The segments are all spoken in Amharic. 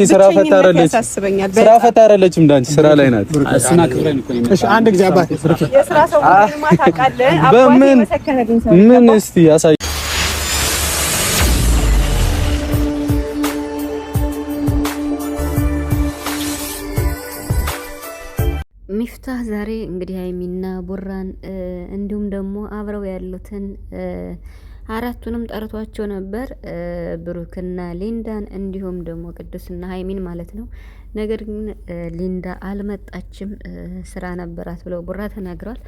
ስራ ፈታረለች ስራ ፈታረለች እንዳንቺ ስራ ላይ ናት። እሱና ክብረን እኮ ነው። እሺ አንድ ጊዜ አባቴ የስራ ሰው ምን ታውቃለህ? አባቴ መሰከረልኝ ሰው ምን እስቲ ያሳይ። ሚፍታህ ዛሬ እንግዲህ ሀይሚና ቡራን እንዲሁም ደግሞ አብረው ያሉትን አራቱንም ጠርቷቸው ነበር። ብሩክና ሊንዳን እንዲሁም ደግሞ ቅዱስና ሀይሚን ማለት ነው። ነገር ግን ሊንዳ አልመጣችም፣ ስራ ነበራት ብለው ቡራ ተናግሯል።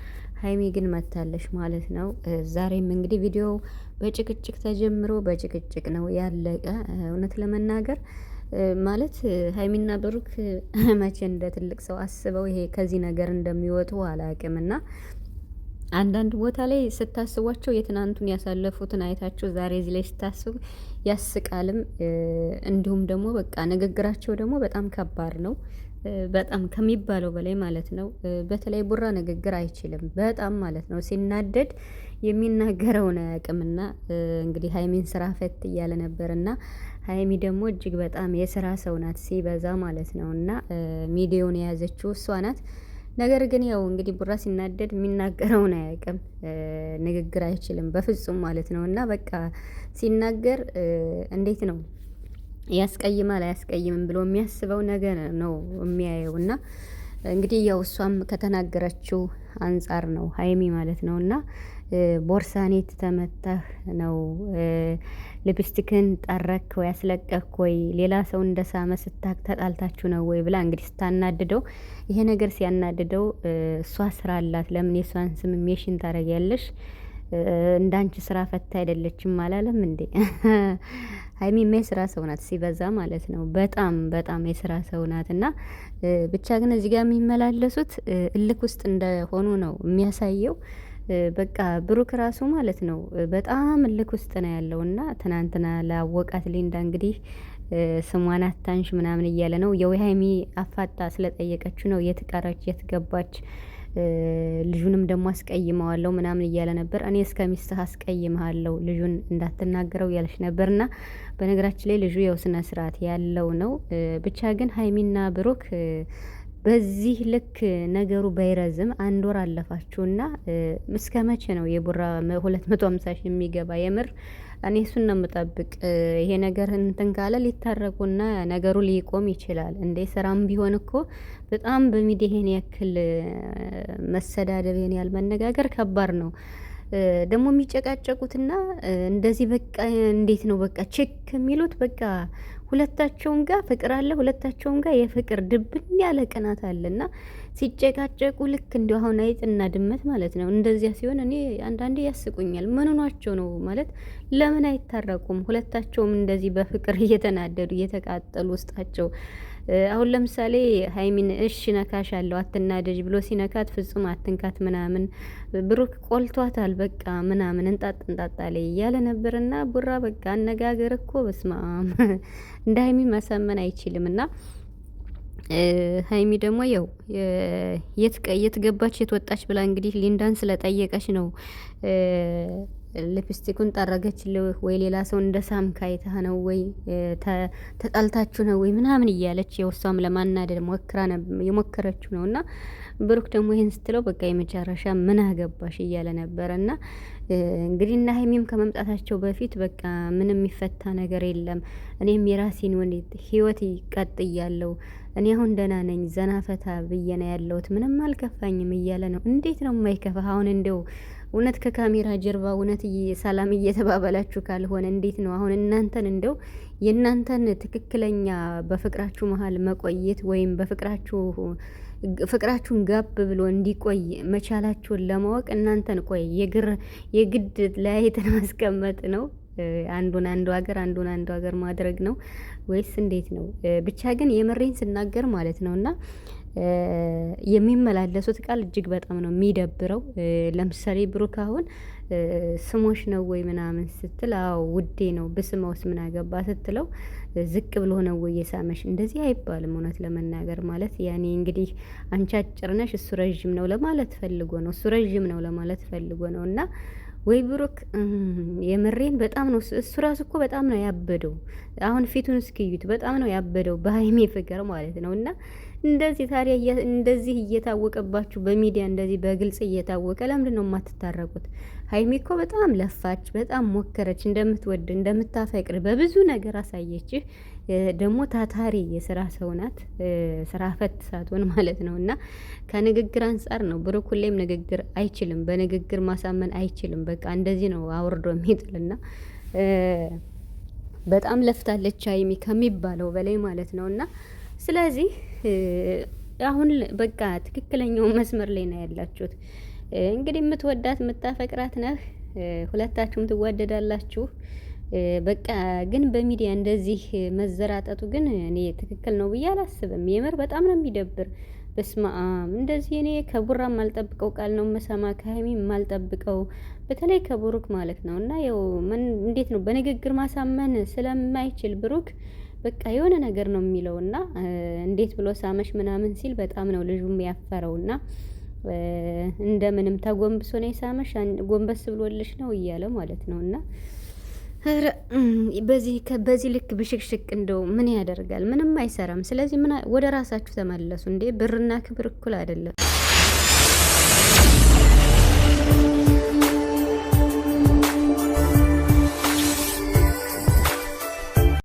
ሀይሚ ግን መታለች ማለት ነው። ዛሬም እንግዲህ ቪዲዮ በጭቅጭቅ ተጀምሮ በጭቅጭቅ ነው ያለቀ። እውነት ለመናገር ማለት ሀይሚና ብሩክ መቼ እንደ ትልቅ ሰው አስበው ይሄ ከዚህ ነገር እንደሚወጡ አላውቅምና አንዳንድ ቦታ ላይ ስታስቧቸው የትናንቱን ያሳለፉትን አይታችሁ ዛሬ እዚህ ላይ ስታስቡ ያስቃልም። እንዲሁም ደግሞ በቃ ንግግራቸው ደግሞ በጣም ከባድ ነው፣ በጣም ከሚባለው በላይ ማለት ነው። በተለይ ቡራ ንግግር አይችልም በጣም ማለት ነው። ሲናደድ የሚናገረውን አያውቅምና እንግዲህ ሀይሚን ስራ ፈት እያለ ነበርና ሀይሚ ደግሞ እጅግ በጣም የስራ ሰው ናት ሲበዛ ማለት ነው። እና ሚዲያውን የያዘችው እሷ ናት። ነገር ግን ያው እንግዲህ ቡራ ሲናደድ የሚናገረውን አያውቅም፣ ንግግር አይችልም በፍጹም ማለት ነው። እና በቃ ሲናገር እንዴት ነው ያስቀይማል አያስቀይምም ብሎ የሚያስበው ነገር ነው የሚያየው። እና እንግዲህ ያው እሷም ከተናገረችው አንጻር ነው ሀይሚ ማለት ነው። እና ቦርሳኔት ተመታህ ነው ሊፕስቲክን ጠረክ ወይ አስለቀክ ወይ ሌላ ሰው እንደሳመ ስታክ ተጣልታችሁ ነው ወይ ብላ እንግዲህ ስታናድደው፣ ይሄ ነገር ሲያናድደው እሷ ስራ አላት ለምን የሷን ስም ሜሽን ታረጊያለሽ? እንዳንቺ ስራ ፈታ አይደለችም አላለም እንዴ? ሀይሚማ የስራ ሰው ናት ሲበዛ ማለት ነው። በጣም በጣም የስራ ሰው ናት። እና ብቻ ግን እዚህ ጋር የሚመላለሱት እልክ ውስጥ እንደሆኑ ነው የሚያሳየው። በቃ ብሩክ ራሱ ማለት ነው በጣም እልክ ውስጥ ነው ያለው። እና ትናንትና ላወቃት ሊንዳ እንግዲህ ስሟን አታንሽ ምናምን እያለ ነው። የሀይሚ አፋጣ ስለጠየቀችው ነው የትቀረች የትገባች ልጁንም ደግሞ አስቀይመዋለሁ ምናምን እያለ ነበር። እኔ እስከ ሚስትህ አስቀይመሃለሁ ልጁን እንዳትናገረው እያለች ነበርና በነገራችን ላይ ልጁ የው ስነ ስርዓት ያለው ነው። ብቻ ግን ሀይሚና ብሩክ በዚህ ልክ ነገሩ ባይረዝም 1 ወር አለፋችሁና እስከ መቼ ነው የቡራ 250 ሺህ የሚገባ? የምር እኔ እሱን ነው የምጠብቅ። ይሄ ነገር እንትን ካለ ሊታረቁና ነገሩ ሊቆም ይችላል እንዴ። ስራም ቢሆን እኮ በጣም በሚዲያ ይሄን ያክል መሰዳደብ ይሄን ያህል መነጋገር ከባድ ነው። ደግሞ የሚጨቃጨቁትና እንደዚህ በቃ እንዴት ነው በቃ ቼክ የሚሉት በቃ ሁለታቸውም ጋር ፍቅር አለ፣ ሁለታቸውም ጋር የፍቅር ድብን ያለ ቅናት አለና ሲጨቃጨቁ ልክ እንዲሁ አሁን አይጥና ድመት ማለት ነው። እንደዚያ ሲሆን እኔ አንዳንዴ ያስቁኛል። ምን ሆኗቸው ነው ማለት ለምን አይታረቁም? ሁለታቸውም እንደዚህ በፍቅር እየተናደዱ እየተቃጠሉ ውስጣቸው። አሁን ለምሳሌ ሀይሚን እሺ ነካሽ አለው አትናደጅ ብሎ ሲነካት ፍጹም አትንካት ምናምን፣ ብሩክ ቆልቷታል በቃ ምናምን እንጣጥ እንጣጣ ላይ እያለ ነበርና ቡራ በቃ አነጋገር እኮ በስማም እንደ ሀይሚ ማሳመን አይችልም። እና ሀይሚ ደግሞ ያው የት ገባች የት ወጣች ብላ እንግዲህ ሊንዳን ስለጠየቀች ነው ሊፕስቲኩን ጠረገችልህ ወይ ሌላ ሰው እንደ ሳምካ አይተህ ነው ወይ ተጣልታችሁ ነው ወይ ምናምን እያለች የወሷም ለማናደድ የሞከረችው ነው። እና ብሩክ ደግሞ ይሄን ስትለው በቃ የመጨረሻ ምን አገባሽ እያለ ነበረ። እና እንግዲህ እና ሀይሚም ከመምጣታቸው በፊት በቃ ምንም የሚፈታ ነገር የለም፣ እኔም የራሴን ህይወት ይቀጥያለሁ፣ እኔ አሁን ደህና ነኝ፣ ዘና ፈታ ብዬ ነው ያለሁት፣ ምንም አልከፋኝም እያለ ነው። እንዴት ነው የማይከፋ? አሁን እንደው እውነት ከካሜራ ጀርባ እውነት ሰላም እየተባባላችሁ ካልሆነ እንዴት ነው አሁን እናንተን እንደው የእናንተን ትክክለኛ በፍቅራችሁ መሀል መቆየት ወይም ፍቅራችሁን ጋብ ብሎ እንዲቆይ መቻላችሁን ለማወቅ እናንተን ቆይ የግድ ለያየትን ማስቀመጥ ነው? አንዱን አንዱ ሀገር ማድረግ ነው ወይስ እንዴት ነው? ብቻ ግን የመሬን ስናገር ማለት ነውና የሚመላለሱት ቃል እጅግ በጣም ነው የሚደብረው። ለምሳሌ ብሩክ አሁን ስሞሽ ነው ወይ ምናምን ስትል አዎ ውዴ ነው ብስመውስ ምን አገባ ስትለው ዝቅ ብሎ ነው ወይ የሳመሽ? እንደዚህ አይባልም። እውነት ለመናገር ማለት ያኔ እንግዲህ አንቺ አጭር ነሽ እሱ ረዥም ነው ለማለት ፈልጎ ነው፣ እሱ ረዥም ነው ለማለት ፈልጎ ነው። እና ወይ ብሩክ የምሬን በጣም ነው እሱ ራሱ እኮ በጣም ነው ያበደው። አሁን ፊቱን እስኪዩት በጣም ነው ያበደው በሀይሚ ፍቅር ማለት ነው። እና እንደዚህ ታዲያ እንደዚህ እየታወቀባችሁ በሚዲያ እንደዚህ በግልጽ እየታወቀ ለምንድን ነው የማትታረቁት? ሀይሚ እኮ በጣም ለፋች፣ በጣም ሞከረች፣ እንደምትወድ እንደምታፈቅር በብዙ ነገር አሳየችህ። ደግሞ ታታሪ የስራ ሰው ናት፣ ስራ ፈት ሳትሆን ማለት ነው። እና ከንግግር አንጻር ነው ብሩክ ሁሌም ንግግር አይችልም፣ በንግግር ማሳመን አይችልም። በቃ እንደዚህ ነው አውርዶ የሚጥልና በጣም ለፍታለች ሀይሚ ከሚባለው በላይ ማለት ነው። እና ስለዚህ አሁን በቃ ትክክለኛው መስመር ላይ ነው ያላችሁት። እንግዲህ የምትወዳት የምታፈቅራት ነህ፣ ሁለታችሁም ትዋደዳላችሁ። በቃ ግን በሚዲያ እንደዚህ መዘራጠቱ ግን እኔ ትክክል ነው ብዬ አላስብም። የምር በጣም ነው የሚደብር። በስማም እንደዚህ እኔ ከቡራ የማልጠብቀው ቃል ነው መሰማ ከሀይሚ የማልጠብቀው በተለይ ከብሩክ ማለት ነው። እና ያው እንዴት ነው በንግግር ማሳመን ስለማይችል ብሩክ በቃ የሆነ ነገር ነው የሚለው እና እንዴት ብሎ ሳመሽ ምናምን ሲል በጣም ነው ልጁም ያፈረው እና እንደምንም ተጎንብሶ ነው የሳመሽ ጎንበስ ብሎልሽ ነው እያለ ማለት ነው። እና በዚህ ልክ ብሽክሽቅ እንደው ምን ያደርጋል? ምንም አይሰራም። ስለዚህ ወደ ራሳችሁ ተመለሱ እንዴ! ብርና ክብር እኩል አይደለም።